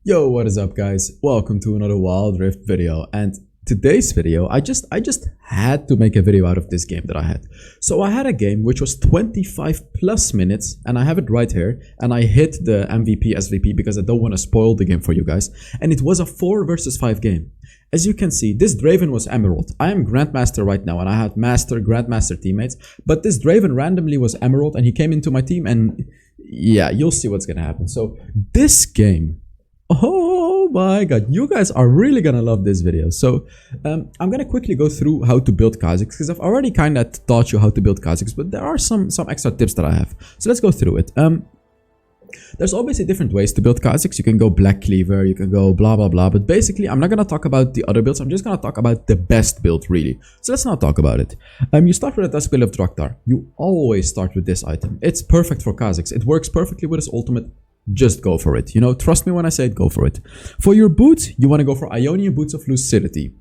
Yo, what is up guys? Welcome to another Wild Rift video, and today's video I just had to make a video out of this game that I had. So I had a game which was 25 plus minutes, and I have it right here, and I hit the MVP SVP because I don't want to spoil the game for you guys, and it was a 4 versus 5 game. As you can see, this Draven was Emerald. I am Grandmaster right now, and I had Grandmaster teammates, but this Draven randomly was Emerald, and he came into my team, and yeah, you'll see what's gonna happen. So this game, oh my god, you guys are really gonna love this video. So I'm gonna quickly go through how to build Khazix, because I've already kind of taught you how to build Khazix, but there are some extra tips that I have. So let's go through it. There's obviously different ways to build Khazix. You can go Black Cleaver, you can go blah blah blah, but basically I'm not gonna talk about the other builds. I'm just gonna talk about the best build, really. So let's not talk about it. You start with a Dusk Build of Draktar. You always start with this item. It's perfect for Khazix. It works perfectly with his ultimate. Just go for it. You know, trust me when I say it, go for it. For your boots, you want to go for Ionian Boots of Lucidity.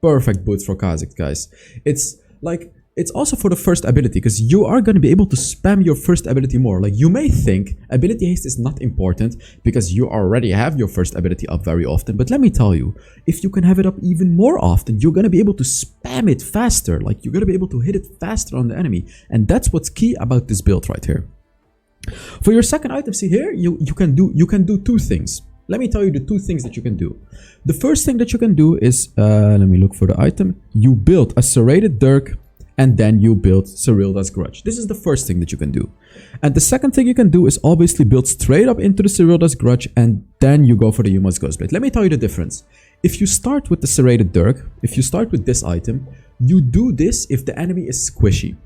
Perfect boots for Khazix, guys. It's also for the first ability, because you are going to be able to spam your first ability more. Like, you may think ability haste is not important because you already have your first ability up very often, but let me tell you, if you can have it up even more often, you're going to be able to spam it faster. Like, you're going to be able to hit it faster on the enemy, and that's what's key about this build right here. For your second item, see here, you can do two things. Let me tell you the two things that you can do. The first thing that you can do is, let me look for the item. You build a serrated dirk, and then you build Cyrilda's Grudge. This is the first thing that you can do. And the second thing you can do is obviously build straight up into the Cyrilda's Grudge, and then you go for the Yuma's Ghostblade. Let me tell you the difference. If you start with the serrated dirk, if you start with this item, you do this if the enemy is squishy.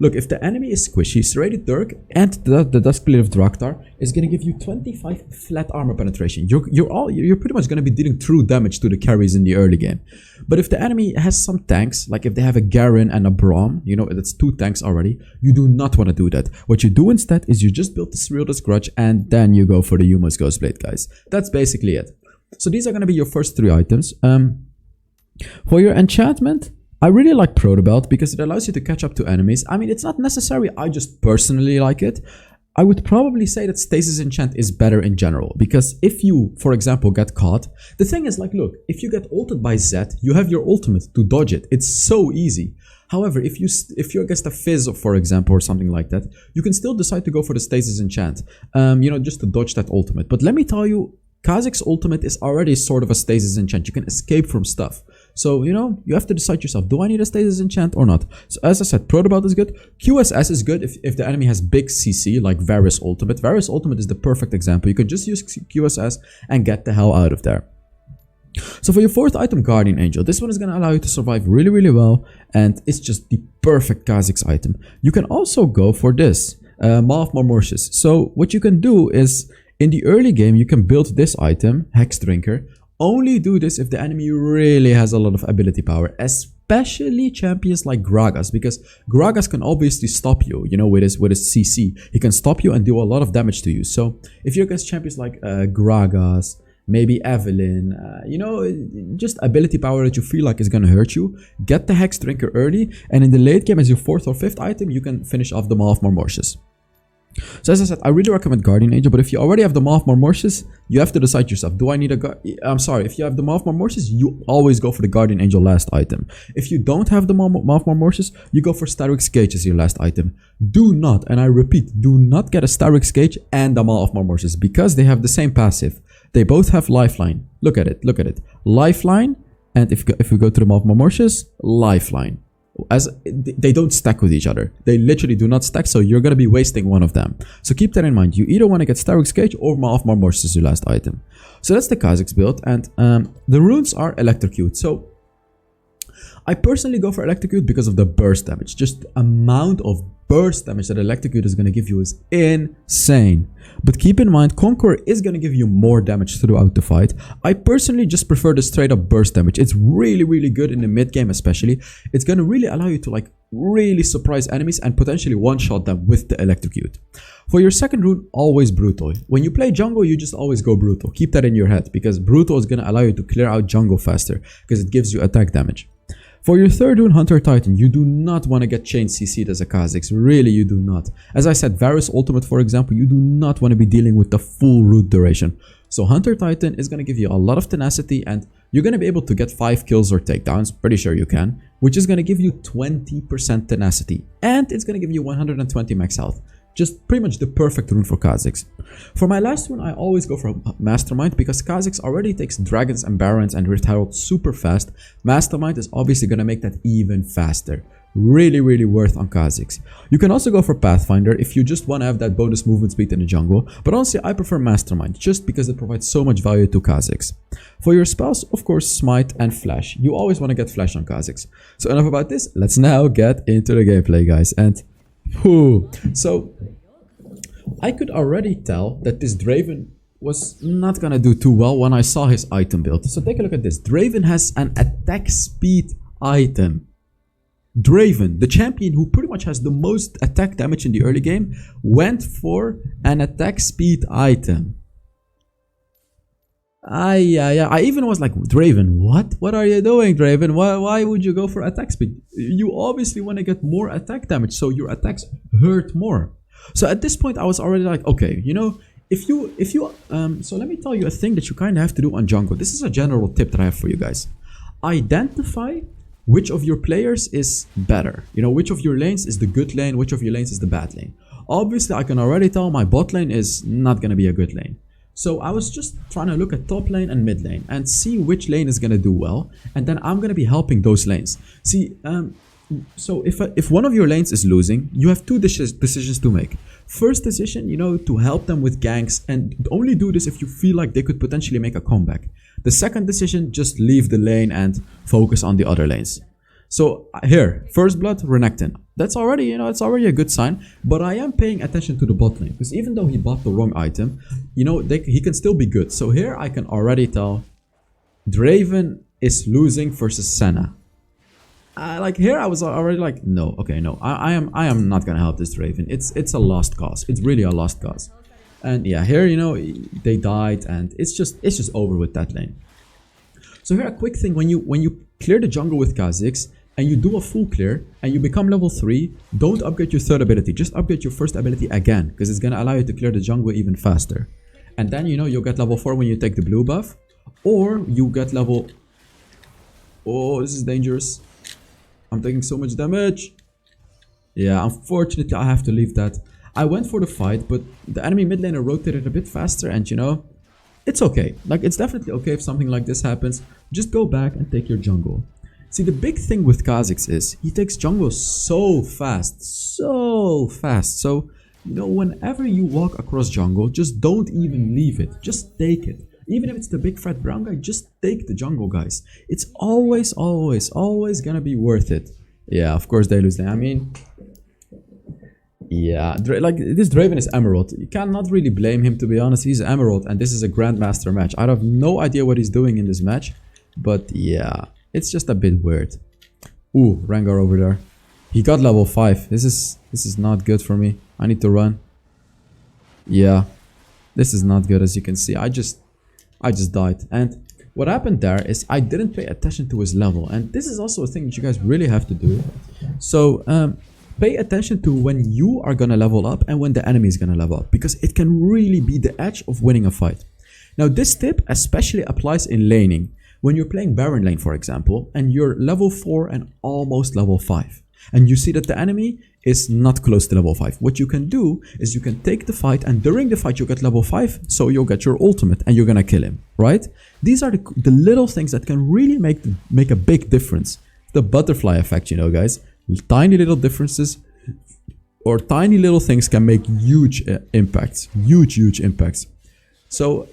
Look, if the enemy is squishy, Serrated Dirk and the Dusk Build of Draktar is going to give you 25 flat armor penetration. You're pretty much going to be dealing true damage to the carries in the early game. But if the enemy has some tanks, like if they have a Garen and a Braum, you know, that's 2 tanks already, you do not want to do that. What you do instead is you just build the Cyrilda's Grudge, and then you go for the Yuma's Ghostblade, guys. That's basically it. So these are going to be your first 3 items. For your enchantment, I really like Protobelt because it allows you to catch up to enemies. I mean, it's not necessary, I just personally like it. I would probably say that Stasis Enchant is better in general, because if you, for example, get caught, the thing is, like, look, if you get ulted by Zed, you have your ultimate to dodge it. It's so easy. However, if you're against a Fizz, for example, or something like that, you can still decide to go for the Stasis Enchant, you know, just to dodge that ultimate. But let me tell you, Khazix's ultimate is already sort of a Stasis Enchant. You can escape from stuff. So, you know, you have to decide yourself, do I need a Stasis Enchant or not? So, as I said, Protobelt is good. QSS is good if the enemy has big CC, like Varus ultimate. Varus ultimate is the perfect example. You can just use QSS and get the hell out of there. So for your fourth item, Guardian Angel, this one is going to allow you to survive really, really well, and it's just the perfect Khazix item. You can also go for this, Maw of Mormortius. So what you can do is, in the early game, you can build this item, Hex Drinker. Only do this if the enemy really has a lot of ability power, especially champions like Gragas, because Gragas can obviously stop you, you know, with his CC. He can stop you and do a lot of damage to you. So if you're against champions like Gragas, maybe Evelyn, you know, just ability power that you feel like is going to hurt you, get the Hex Drinker early, and in the late game as your 4th or 5th item, you can finish off the Maw of Mormortius. So as I said, I really recommend Guardian Angel, but if you already have the Maw of Mormortius, you have to decide yourself, do I need if you have the Maw of Mormortius, you always go for the Guardian Angel last item. If you don't have the Maw of Mormortius, you go for Starrick's Cage as your last item. Do not, and I repeat, do not get a Starrick's Cage and a Maw of Mormortius, because they have the same passive. They both have Lifeline. Look at it, look at it. Lifeline, and if we go to the Maw of Mormortius, Lifeline. As they don't stack with each other, they literally do not stack, so you're going to be wasting one of them. So keep that in mind. You either want to get Starrick's Cage or Maw of Mormortius as your last item. So that's the Khazix build, and the runes are Electrocute. So I personally go for Electrocute because of the burst damage. Just the amount of burst damage that Electrocute is going to give you is insane. But keep in mind, Conqueror is going to give you more damage throughout the fight. I personally just prefer the straight up burst damage. It's really, really good in the mid game especially. It's going to really allow you to, like, really surprise enemies and potentially one-shot them with the Electrocute. For your second rune, always Brutal. When you play jungle, you just always go Brutal. Keep that in your head, because Brutal is going to allow you to clear out jungle faster, because it gives you attack damage. For your third rune, Hunter Titan, you do not want to get chain CC'd as a Kha'Zix. Really, you do not. As I said, Varus Ultimate, for example, you do not want to be dealing with the full root duration. So Hunter Titan is going to give you a lot of tenacity, and you're going to be able to get 5 kills or takedowns, pretty sure you can, which is going to give you 20% tenacity, and it's going to give you 120 max health. Just pretty much the perfect rune for Khazix. For my last one, I always go for Mastermind because Khazix already takes Dragons and Barons and Rift Herald super fast. Mastermind is obviously going to make that even faster. Really worth on Khazix. You can also go for Pathfinder if you just want to have that bonus movement speed in the jungle, but honestly I prefer Mastermind just because it provides so much value to Khazix. For your spells, of course, Smite and Flash. You always want to get Flash on Khazix. So enough about this, let's now get into the gameplay, guys. And so I could already tell that this Draven was not gonna do too well when I saw his item build. So take a look at this. Draven has an attack speed item. Draven, the champion who pretty much has the most attack damage in the early game, went for an attack speed item. I even was like, Draven, what are you doing, Draven? Why would you go for attack speed? You obviously want to get more attack damage, so your attacks hurt more. So at this point I was already like, okay, you know, so let me tell you a thing that you kind of have to do on jungle. This is a general tip that I have for you guys. Identify which of your players is better. You know, which of your lanes is the good lane, which of your lanes is the bad lane. Obviously I can already tell my bot lane is not going to be a good lane. So I was just trying to look at top lane and mid lane and see which lane is going to do well, and then I'm going to be helping those lanes. See, so if one of your lanes is losing, you have two decisions to make. First decision, you know, to help them with ganks, and only do this if you feel like they could potentially make a comeback. The second decision, just leave the lane and focus on the other lanes. So here, first blood, Renekton. That's already, you know, it's already a good sign. But I am paying attention to the bot lane, because even though he bought the wrong item, you know, he can still be good. So here I can already tell Draven is losing versus Senna. Like here I was already like, no, okay, no, I am not gonna help this Draven. It's a lost cause. It's really a lost cause. And yeah, here, you know, they died, and it's just over with that lane. So here a quick thing: when you clear the jungle with Khazix and you do a full clear and you become level 3, don't upgrade your third ability. Just upgrade your first ability again, because it's gonna allow you to clear the jungle even faster. And then, you know, you'll get level 4 when you take the blue buff, or you get level. Oh, this is dangerous. I'm taking so much damage. Yeah, unfortunately I have to leave that. I went for the fight, but the enemy mid laner rotated a bit faster, and you know, it's okay. Like, it's definitely okay if something like this happens. Just go back and take your jungle. See, the big thing with Khazix is he takes jungle so fast. So, you know, whenever you walk across jungle, just don't even leave it. Just take it. Even if it's the big fat brown guy, just take the jungle, guys. It's always gonna be worth it. Yeah, of course they lose. I mean, yeah, like, this Draven is Emerald. You cannot really blame him, to be honest. He's Emerald, and this is a Grandmaster match. I have no idea what he's doing in this match, but yeah, it's just a bit weird. Ooh, Rengar over there. He got level 5. This is not good for me. I need to run. Yeah, this is not good, as you can see. I just died, and what happened there is I didn't pay attention to his level, and this is also a thing that you guys really have to do. So pay attention to when you are gonna level up and when the enemy is gonna level up, because it can really be the edge of winning a fight. Now this tip especially applies in laning. When you're playing Baron lane, for example, and you're level 4 and almost level 5, and you see that the enemy is not close to level 5. What you can do is you can take the fight, and during the fight you get level 5, so you'll get your ultimate and you're gonna kill him, right? These are the little things that can really make a big difference. The butterfly effect, you know, guys. Tiny little differences or tiny little things can make huge impacts. Huge impacts. So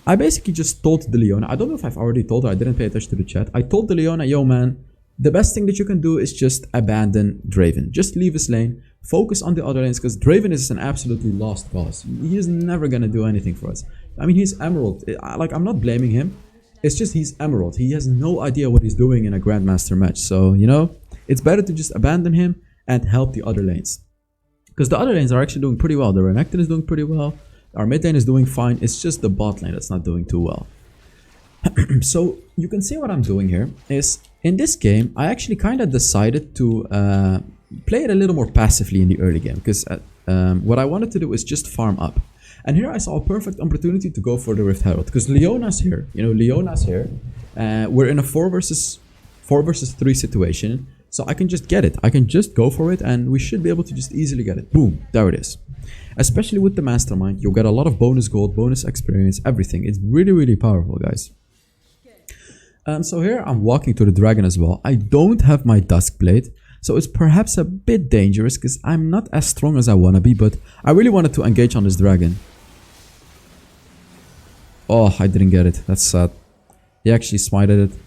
I basically just told the Leona, I don't know if I've already told her, I didn't pay attention to the chat. I told the Leona, yo man, the best thing that you can do is just abandon Draven. Just leave his lane, focus on the other lanes, because Draven is an absolutely lost cause. He is never gonna do anything for us. I mean, he's Emerald. Like, I'm not blaming him. It's just he's Emerald. He has no idea what he's doing in a Grandmaster match. So, you know, it's better to just abandon him and help the other lanes. Because the other lanes are actually doing pretty well. The Renekton is doing pretty well. Our mid lane is doing fine. It's just the bot lane that's not doing too well. So you can see what I'm doing here is, in this game, I actually kind of decided to play it a little more passively in the early game. Because what I wanted to do is just farm up. And here I saw a perfect opportunity to go for the Rift Herald, because Leona's here. You know, Leona's here. We're in a 4 versus 3 situation. So I can just get it. I can just go for it and we should be able to just easily get it. Boom. There it is. Especially with the Mastermind, you'll get a lot of bonus gold, bonus experience, everything. It's really, really powerful, guys. So here I'm walking to the dragon as well. I don't have my Dusk Blade. So it's perhaps a bit dangerous because I'm not as strong as I want to be. But I really wanted to engage on this dragon. Oh, I didn't get it. That's sad. He actually smited it.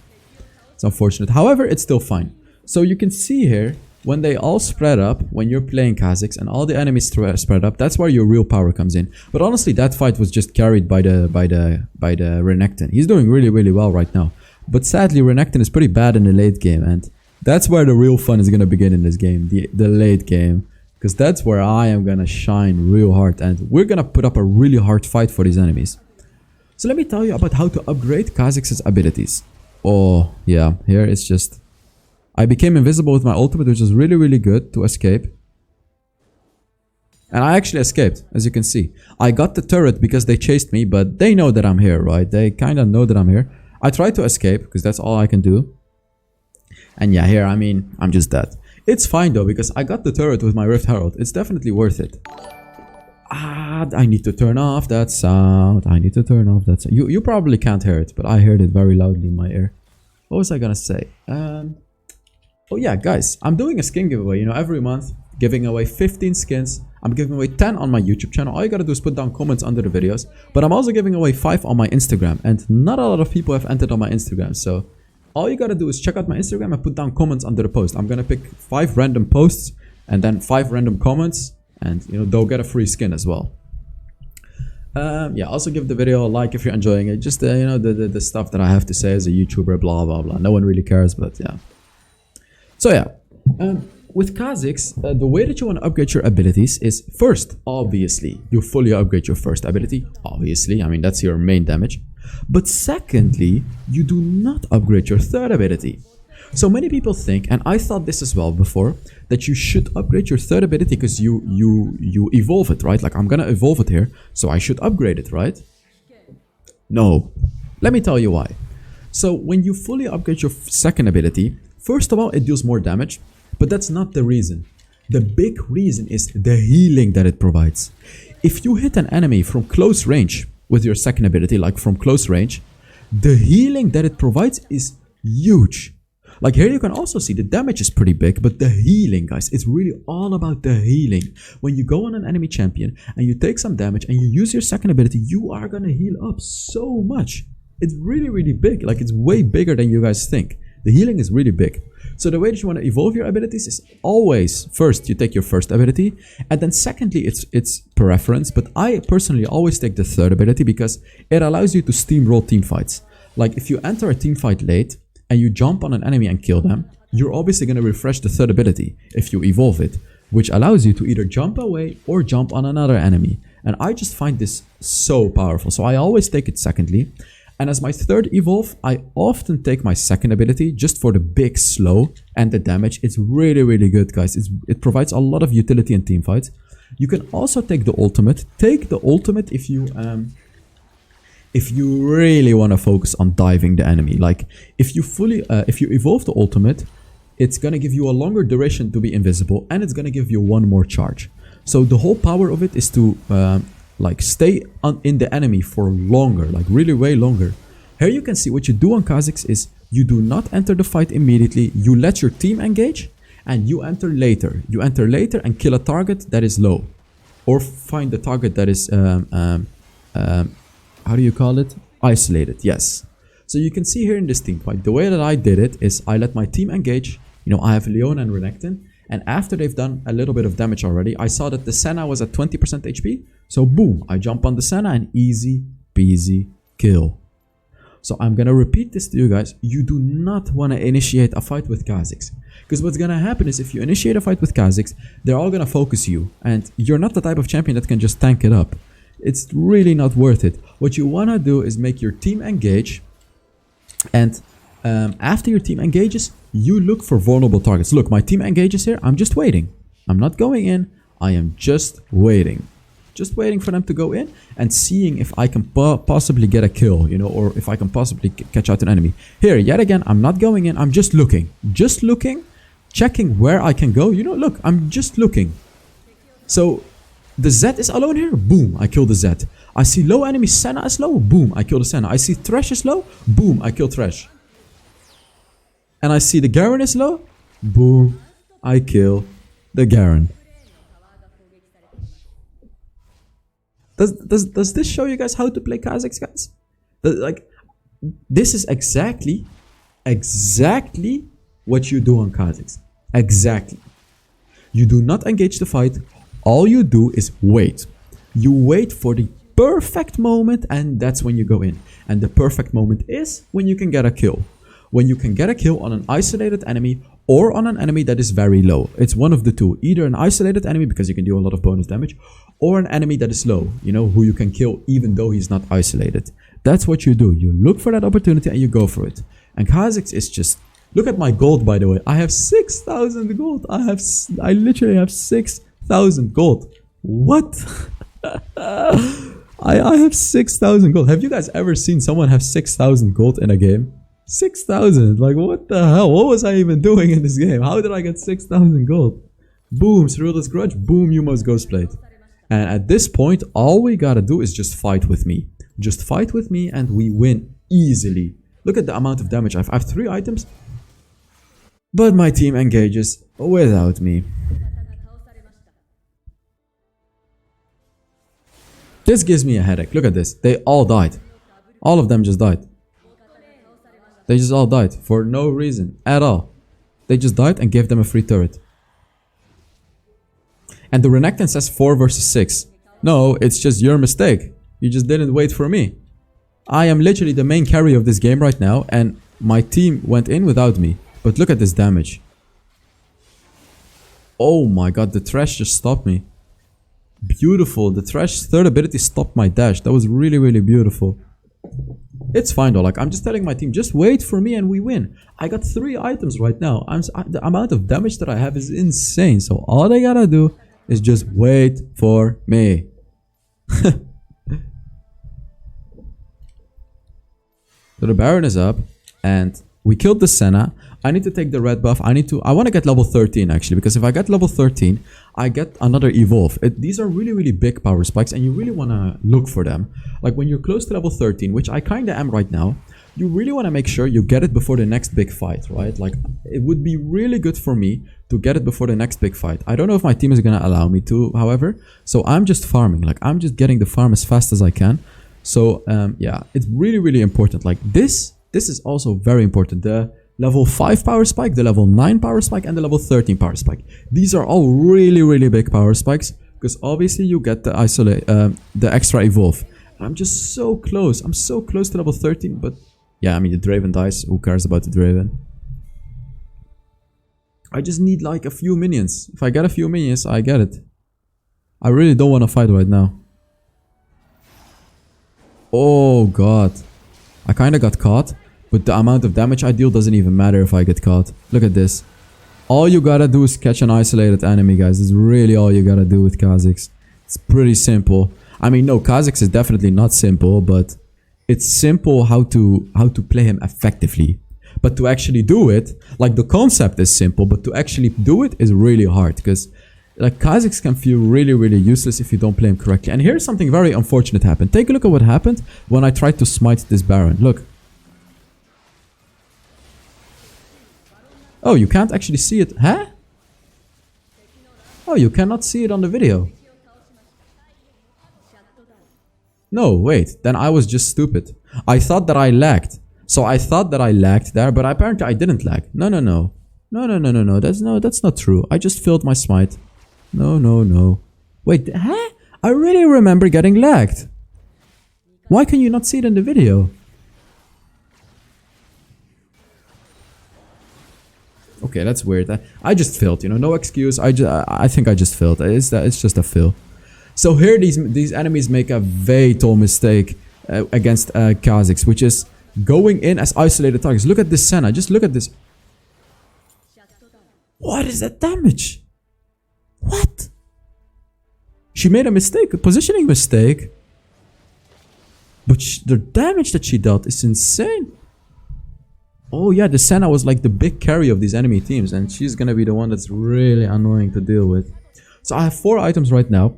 It's unfortunate. However, it's still fine. So you can see here, when they all spread up, when you're playing Khazix and all the enemies spread up, that's where your real power comes in. But honestly, that fight was just carried by the Renekton. He's doing really, really well right now. But sadly, Renekton is pretty bad in the late game, and that's where the real fun is gonna begin in this game, the late game, because that's where I am gonna shine real hard, and we're gonna put up a really hard fight for these enemies. So let me tell you about how to upgrade Khazix's abilities. Oh yeah, here it's just. I became invisible with my ultimate, which is really, really good to escape. And I actually escaped, as you can see. I got the turret because they chased me, but they know that I'm here, right? They kind of know that I'm here. I tried to escape, because that's all I can do. And yeah, here, I mean, I'm just dead. It's fine, though, because I got the turret with my Rift Herald. It's definitely worth it. Ah, I need to turn off that sound. I need to turn off that sound. You probably can't hear it, but I heard it very loudly in my ear. What was I gonna say? Oh yeah, guys, I'm doing a skin giveaway, you know, every month, giving away 15 skins. I'm giving away 10 on my YouTube channel. All you gotta do is put down comments under the videos. But I'm also giving away 5 on my Instagram, and not a lot of people have entered on my Instagram. So all you gotta do is check out my Instagram and put down comments under the post. I'm gonna pick 5 random posts and then 5 random comments, and you know, they'll get a free skin as well. Yeah, also give the video a like if you're enjoying it. Just you know, the stuff that I have to say as a YouTuber, blah blah blah. No one really cares, but yeah. So yeah, with Khazix, the way that you want to upgrade your abilities is first, obviously, you fully upgrade your first ability. Obviously, I mean, that's your main damage. But secondly, you do not upgrade your third ability. So many people think, and I thought this as well before, that you should upgrade your third ability because you evolve it, right? Like, I'm gonna evolve it here, so I should upgrade it, right? No. Let me tell you why. So when you fully upgrade your second ability, first of all, it deals more damage, but that's not the reason. The big reason is the healing that it provides. If you hit an enemy from close range with your second ability, like from close range, the healing that it provides is huge. Like here you can also see the damage is pretty big, but the healing, guys, it's really all about the healing. When you go on an enemy champion and you take some damage and you use your second ability, you are gonna heal up so much. It's really, really big. Like it's way bigger than you guys think. The healing is really big. So the way that you want to evolve your abilities is always, first, you take your first ability, and then secondly, it's preference. But I personally always take the third ability because it allows you to steamroll team fights. Like if you enter a team fight late and you jump on an enemy and kill them, you're obviously going to refresh the third ability if you evolve it, which allows you to either jump away or jump on another enemy. And I just find this so powerful. So I always take it secondly. And as my third evolve, I often take my second ability just for the big slow and the damage. It's really, really good, guys. It provides a lot of utility in team fights. You can also take the ultimate. Take the ultimate if you really want to focus on diving the enemy. Like if you evolve the ultimate, it's gonna give you a longer duration to be invisible, and it's gonna give you one more charge. So the whole power of it is to like stay in the enemy for longer, like really way longer. Here you can see what you do on Khazix is you do not enter the fight immediately. You let your team engage and you enter later. You enter later and kill a target that is low, or find a target that is how do you call it? Isolated. Yes. So you can see here in this team fight, the way that I did it is I let my team engage. You know, I have Leona and Renekton. And after they've done a little bit of damage already, I saw that the Senna was at 20% HP. So boom, I jump on the Senna and easy peasy kill. So I'm going to repeat this to you guys. You do not want to initiate a fight with Khazix. Because what's going to happen is if you initiate a fight with Khazix, they're all going to focus you. And you're not the type of champion that can just tank it up. It's really not worth it. What you want to do is make your team engage. And after your team engages, you look for vulnerable targets. Look, my team engages here. I'm just waiting. I'm not going in. I am just waiting. Just waiting for them to go in and seeing if I can possibly get a kill, you know, or if I can possibly catch out an enemy. Here, yet again, I'm not going in. I'm just looking. Just looking, checking where I can go. You know, look, I'm just looking. So the Z is alone here. Boom, I kill the Z. I see low enemy Senna is low. Boom, I kill the Senna. I see Thresh is low. Boom, I kill Thresh. And I see the Garen is low. Boom, I kill the Garen. Does this show you guys how to play Khazix, guys? Like, this is exactly what you do on Khazix. Exactly. You do not engage the fight. All you do is wait. You wait for the perfect moment, and that's when you go in. And the perfect moment is when you can get a kill. When you can get a kill on an isolated enemy or on an enemy that is very low. It's one of the two. Either an isolated enemy, because you can do a lot of bonus damage, or an enemy that is low, you know, who you can kill even though he's not isolated. That's what you do. You look for that opportunity and you go for it. And Khazix is just... Look at my gold, by the way. I have 6,000 gold. I literally have 6,000 gold. What? I have 6,000 gold. Have you guys ever seen someone have 6,000 gold in a game? 6,000. Like, what the hell? What was I even doing in this game? How did I get 6,000 gold? Boom, Cyril's Grudge. Boom, Yumo's Ghostplate. And at this point, all we gotta do is just fight with me. Just fight with me and we win easily. Look at the amount of damage. I have 3 items. But my team engages without me. This gives me a headache. Look at this. They all died. All of them just died. They just all died for no reason at all. They just died and gave them a free turret. And the Renekton says 4 versus 6. No, it's just your mistake. You just didn't wait for me. I am literally the main carry of this game right now, and my team went in without me. But look at this damage. Oh my god, the Thresh just stopped me. Beautiful. The Thresh's third ability stopped my dash. That was really, really beautiful. It's fine though. Like, I'm just telling my team, just wait for me and we win. I got 3 items right now. The amount of damage that I have is insane. So all they gotta do is just wait for me. So the Baron is up and we killed the Senna. I need to take the red buff. I want to get level 13 actually, because if I get level 13, I get another evolve. These are really, really big power spikes and you really want to look for them. Like when you're close to level 13, which I kind of am right now, you really want to make sure you get it before the next big fight, right? Like it would be really good for me to get it before the next big fight. I don't know if my team is going to allow me to, however. So I'm just farming. Like I'm just getting the farm as fast as I can. So yeah, it's really, really important. Like this is also very important. The level 5 power spike, the level 9 power spike, and the level 13 power spike. These are all really, really big power spikes because obviously you get the the extra evolve. I'm just so close. I'm so close to level 13, but yeah, I mean the Draven dies. Who cares about the Draven? I just need like a few minions. If I get a few minions, I get it. I really don't want to fight right now. Oh god. I kind of got caught. But the amount of damage I deal doesn't even matter if I get caught. Look at this. All you gotta do is catch an isolated enemy, guys. That's really all you gotta do with Khazix. It's pretty simple. I mean, no, Khazix is definitely not simple, but it's simple how to play him effectively. But to actually do it, like the concept is simple, but to actually do it is really hard. Because like Khazix can feel really, really useless if you don't play him correctly. And here's something very unfortunate happened. Take a look at what happened when I tried to smite this Baron. Look. Oh, you can't actually see it. Huh? Oh, you cannot see it on the video. No, wait. Then I was just stupid. I thought that I lagged. So I thought that I lagged there, but apparently I didn't lag. No. No. That's not true. I just filled my smite. No. Wait, huh? I really remember getting lagged. Why can you not see it in the video? Okay, that's weird. I just failed, you know, no excuse. I think I just failed. It's just a fail. So here these enemies make a fatal mistake against Khazix, which is going in as isolated targets. Look at this Senna. Just look at this. What is that damage? What? She made a mistake, a positioning mistake. But the damage that she dealt is insane. Oh yeah, the Senna was like the big carry of these enemy teams, and she's gonna be the one that's really annoying to deal with. So I have 4 items right now.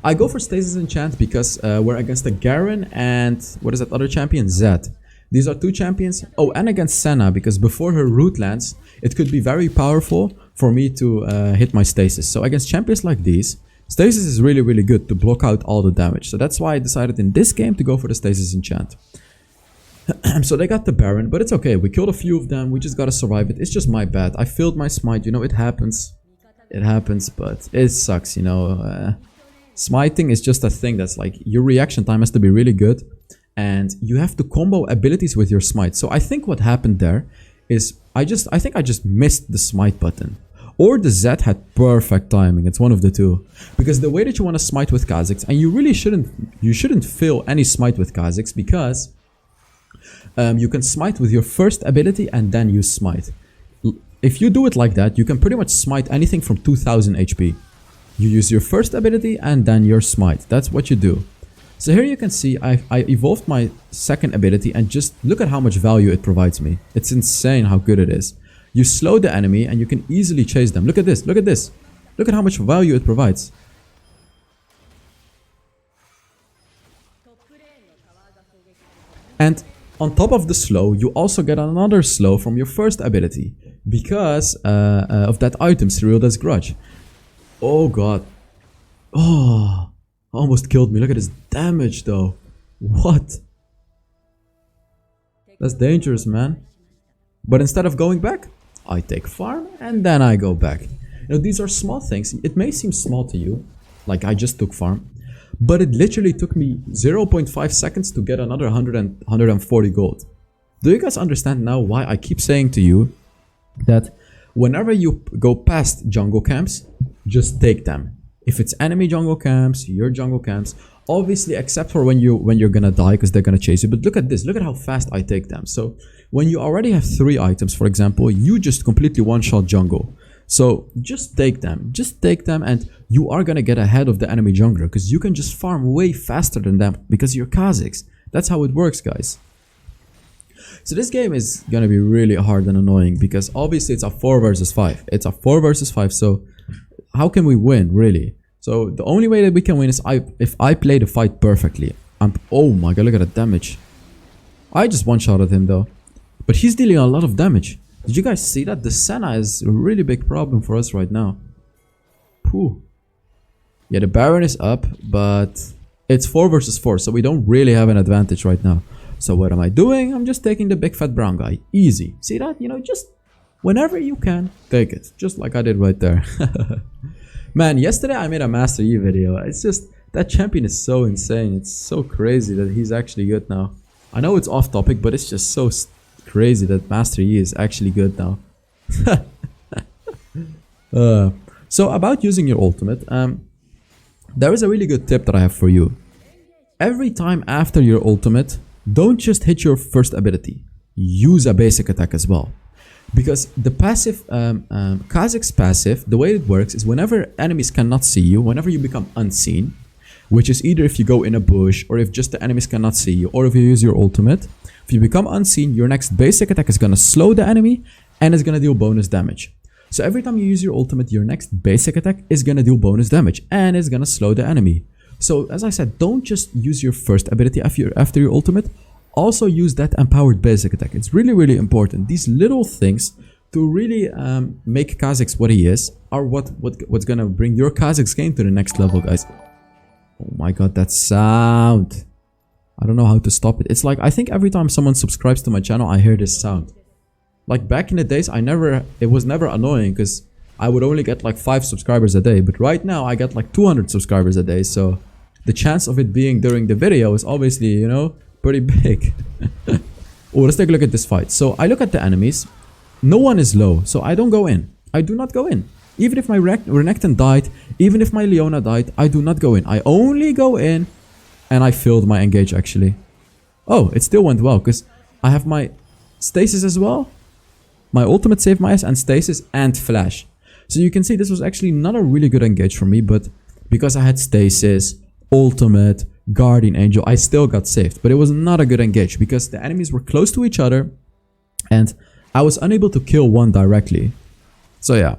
I go for Stasis Enchant because we're against the Garen and what is that other champion? Zed. These are 2 champions. Oh, and against Senna, because before her root lands, it could be very powerful for me to hit my Stasis. So against champions like these, Stasis is really, really good to block out all the damage. So that's why I decided in this game to go for the Stasis Enchant. So they got the Baron, but it's okay. We killed a few of them. We just gotta survive it. It's just my bad. I failed my smite. You know, it happens. It happens, but it sucks, you know. Smiting is just a thing that's like, your reaction time has to be really good. And you have to combo abilities with your smite. So I think what happened there is I think I just missed the smite button. Or the Zed had perfect timing. It's one of the two. Because the way that you want to smite with Khazix, and you really shouldn't fail any smite with Khazix, because you can smite with your first ability and then use smite. If you do it like that, you can pretty much smite anything from 2000 HP. You use your first ability and then your smite. That's what you do. So here you can see I evolved my second ability, and just look at how much value it provides me. It's insane how good it is. You slow the enemy and you can easily chase them. Look at this, look at this. Look at how much value it provides. And on top of the slow, you also get another slow from your first ability, because of that item, Cyrilda's Grudge. Oh god. Oh, almost killed me. Look at his damage though. What? That's dangerous, man. But instead of going back, I take farm and then I go back. You know, these are small things. It may seem small to you, like I just took farm, but it literally took me 0.5 seconds to get another 140 gold. Do you guys understand now why I keep saying to you that whenever you go past jungle camps, just take them? If it's enemy jungle camps, your jungle camps, obviously except for when you're gonna die because they're gonna chase you. But look at this, look at how fast I take them. So when you already have 3 items, for example, you just completely one-shot jungle. So just take them, and you are gonna get ahead of the enemy jungler, because you can just farm way faster than them because you're Kha'Zix. That's how it works, guys. So this game is gonna be really hard and annoying, because obviously it's a 4 versus 5. It's a 4 versus 5, so how can we win, really? So the only way that we can win is if I play the fight perfectly. Oh my god, look at the damage. I just one-shotted him though. But he's dealing a lot of damage. Did you guys see that? The Senna is a really big problem for us right now. Pooh. Yeah, the Baron is up, but it's 4 versus 4, so we don't really have an advantage right now. So what am I doing? I'm just taking the big fat brown guy. Easy. See that? You know, just whenever you can, take it. Just like I did right there. Man, yesterday I made a Master Yi video. It's just, that champion is so insane. It's so crazy that he's actually good now. I know it's off topic, but it's just so crazy that Master Yi is actually good now. So about using your ultimate, there is a really good tip that I have for you. Every time after your ultimate, don't just hit your first ability. Use a basic attack as well. Because the passive, Kha'Zix passive, the way it works is whenever enemies cannot see you, whenever you become unseen, which is either if you go in a bush, or if just the enemies cannot see you, or if you use your ultimate, if you become unseen, your next basic attack is going to slow the enemy and is going to deal bonus damage. So every time you use your ultimate, your next basic attack is going to deal bonus damage and is going to slow the enemy. So as I said, don't just use your first ability after your ultimate. Also use that empowered basic attack. It's really, really important. These little things to really make Kha'Zix what he is are what's gonna bring your Kha'Zix game to the next level, guys. Oh my god, that sound. I don't know how to stop it. It's like, I think every time someone subscribes to my channel, I hear this sound. Like back in the days, it was never annoying because I would only get like 5 subscribers a day. But right now I get like 200 subscribers a day. So the chance of it being during the video is obviously, you know, pretty big. Oh, let's take a look at this fight. So I look at the enemies. No one is low, so I don't go in. I do not go in. Even if my Renekton died, even if my Leona died, I do not go in. I only go in, and I filled my engage actually. Oh, it still went well, because I have my stasis as well. My ultimate saved my ass, and stasis and flash. So you can see this was actually not a really good engage for me, but because I had stasis, ultimate, guardian angel, I still got saved. But it was not a good engage because the enemies were close to each other and I was unable to kill one directly. So yeah.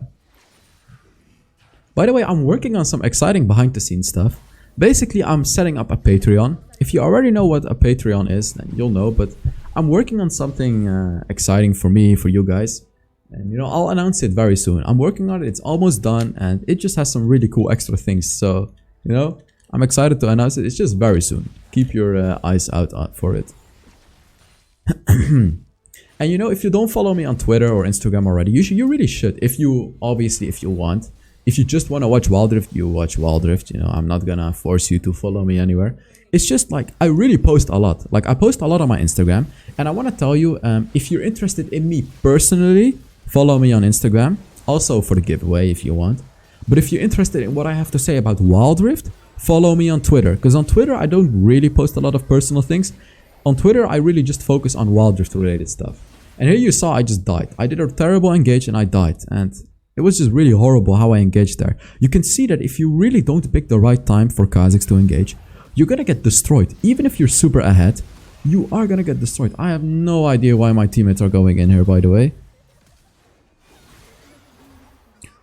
By the way, I'm working on some exciting behind the scenes stuff. Basically, I'm setting up a Patreon. If you already know what a Patreon is, then you'll know. But I'm working on something exciting for me, for you guys. And, you know, I'll announce it very soon. I'm working on it. It's almost done. And it just has some really cool extra things. So, you know, I'm excited to announce it. It's just very soon. Keep your eyes out for it. And, you know, if you don't follow me on Twitter or Instagram already, you really should. If you want. If you just want to watch Wild Rift, you watch Wild Rift. You know, I'm not gonna force you to follow me anywhere. It's just like, I really post a lot. Like, I post a lot on my Instagram. And I want to tell you, if you're interested in me personally, follow me on Instagram. Also for the giveaway if you want. But if you're interested in what I have to say about Wild Rift, follow me on Twitter. Because on Twitter, I don't really post a lot of personal things. On Twitter, I really just focus on Wild Rift related stuff. And here you saw I just died. I did a terrible engage and I died. And it was just really horrible how I engaged there. You can see that if you really don't pick the right time for Khazix to engage, you're gonna get destroyed. Even if you're super ahead, you are gonna get destroyed. I have no idea why my teammates are going in here, by the way.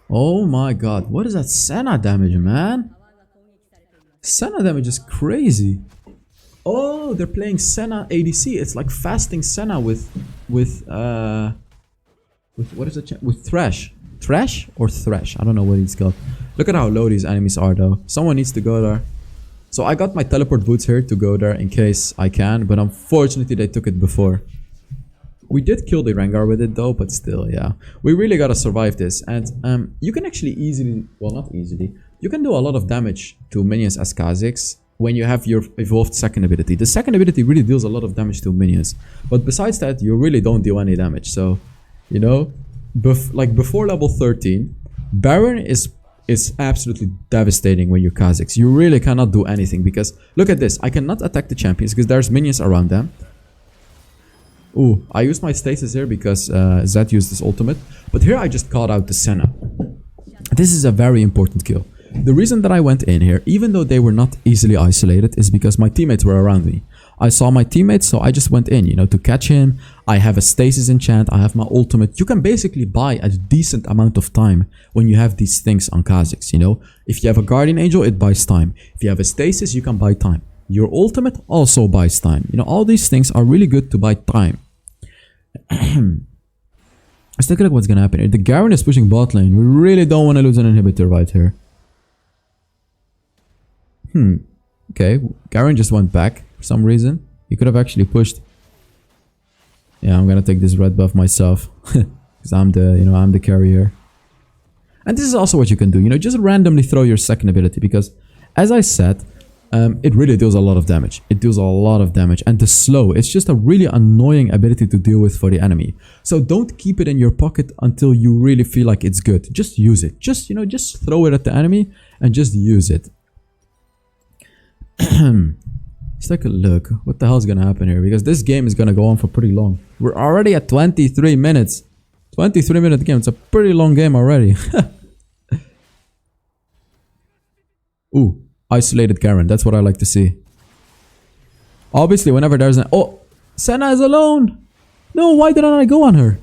Oh my god, what is that Senna damage, man? Senna damage is crazy. Oh, they're playing Senna ADC. It's like fasting Senna with what is it? With Thresh. Thresh or Thresh? I don't know what it's called. Look at how low these enemies are though. Someone needs to go there. So I got my teleport boots here to go there in case I can. But unfortunately they took it before. We did kill the Rengar with it though. But still, yeah. We really gotta survive this. And you can actually easily... Well, not easily. You can do a lot of damage to minions as Kha'Zix when you have your evolved second ability. The second ability really deals a lot of damage to minions. But besides that, you really don't deal any damage. So, you know... like before level 13, Baron is absolutely devastating when you're Kha'Zix. You really cannot do anything because look at this. I cannot attack the champions because there's minions around them. Ooh, I used my stasis here because Zed used his ultimate. But here I just called out the Senna. This is a very important kill. The reason that I went in here, even though they were not easily isolated, is because my teammates were around me. I saw my teammates, so I just went in, you know, to catch him. I have a stasis enchant, I have my ultimate. You can basically buy a decent amount of time when you have these things on Kha'Zix, you know. If you have a guardian angel, it buys time. If you have a stasis, you can buy time. Your ultimate also buys time. You know, all these things are really good to buy time. Let's take a look at what's gonna happen here. The Garen is pushing bot lane. We really don't want to lose an inhibitor right here. Okay, Garen just went back for some reason. He could have actually pushed. Yeah, I'm gonna take this red buff myself because I'm the carrier. And this is also what you can do. You know, just randomly throw your second ability because, as I said, it really deals a lot of damage. It deals a lot of damage, and the slow. It's just a really annoying ability to deal with for the enemy. So don't keep it in your pocket until you really feel like it's good. Just use it. Just just throw it at the enemy and just use it. Let's take a look. What the hell is gonna happen here? Because this game is gonna go on for pretty long. We're already at 23 minutes. 23-minute game. It's a pretty long game already. Ooh, isolated Garen. That's what I like to see. Obviously, whenever there's an... Oh, Senna is alone. No, why didn't I go on her?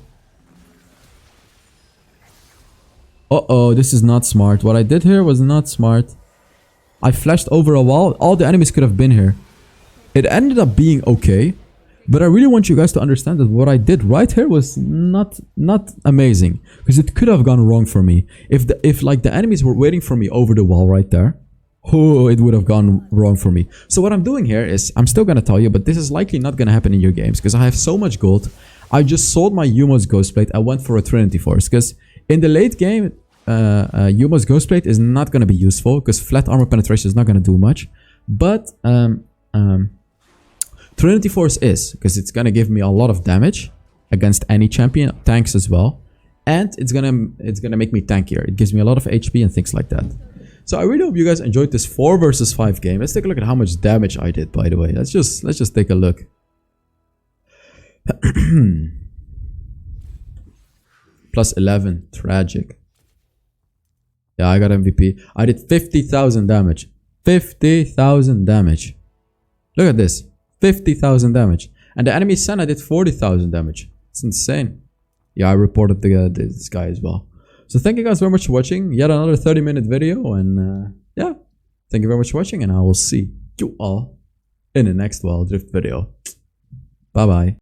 Uh-oh, this is not smart. What I did here was not smart. I flashed over a wall. All the enemies could have been here. It ended up being okay. But I really want you guys to understand that what I did right here was not amazing. Because it could have gone wrong for me. If like the enemies were waiting for me over the wall right there. Oh, it would have gone wrong for me. So what I'm doing here is, I'm still going to tell you, but this is likely not going to happen in your games. Because I have so much gold. I just sold my Yumo's Ghostplate. I went for a Trinity Force. Because in the late game... Yumo's Ghostplate is not going to be useful because flat armor penetration is not going to do much, but Trinity Force is, because it's going to give me a lot of damage against any champion, tanks as well, and it's gonna make me tankier. It gives me a lot of HP and things like that. So I really hope you guys enjoyed this 4 versus 5 game. Let's take a look at how much damage I did, by the way. Let's just take a look. +11, tragic. Yeah, I got MVP. I did 50,000 damage. 50,000 damage. Look at this. 50,000 damage. And the enemy Senna did 40,000 damage. It's insane. Yeah, I reported this guy as well. So thank you guys very much for watching. Yet another 30-minute video. And yeah, thank you very much for watching. And I will see you all in the next Wild Rift video. Bye-bye.